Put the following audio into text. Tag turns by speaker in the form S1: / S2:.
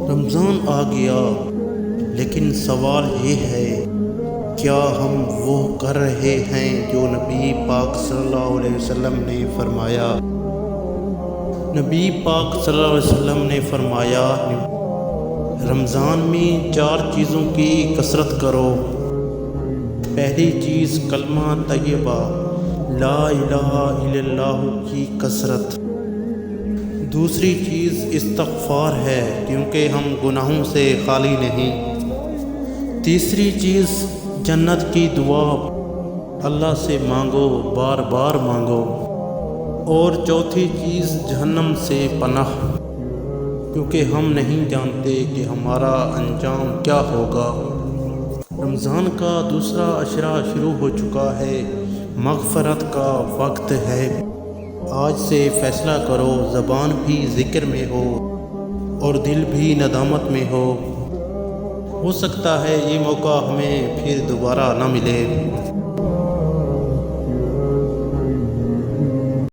S1: رمضان آ گیا، لیکن سوال یہ ہے، کیا ہم وہ کر رہے ہیں جو نبی پاک صلی اللہ علیہ وسلم نے فرمایا؟ نبی پاک صلی اللہ علیہ وسلم نے فرمایا، رمضان میں 4 چیزوں کی کثرت کرو۔ پہلی چیز کلمہ طیبہ لا الہ الا اللہ کی کثرت۔ دوسری چیز استغفار ہے، کیونکہ ہم گناہوں سے خالی نہیں۔ تیسری چیز جنت کی دعا، اللہ سے مانگو، بار بار مانگو۔ اور چوتھی چیز جہنم سے پناہ، کیونکہ ہم نہیں جانتے کہ ہمارا انجام کیا ہوگا۔ رمضان کا دوسرا عشرہ شروع ہو چکا ہے، مغفرت کا وقت ہے۔ آج سے فیصلہ کرو، زبان بھی ذکر میں ہو اور دل بھی ندامت میں ہو سکتا ہے یہ موقع ہمیں پھر دوبارہ نہ ملے۔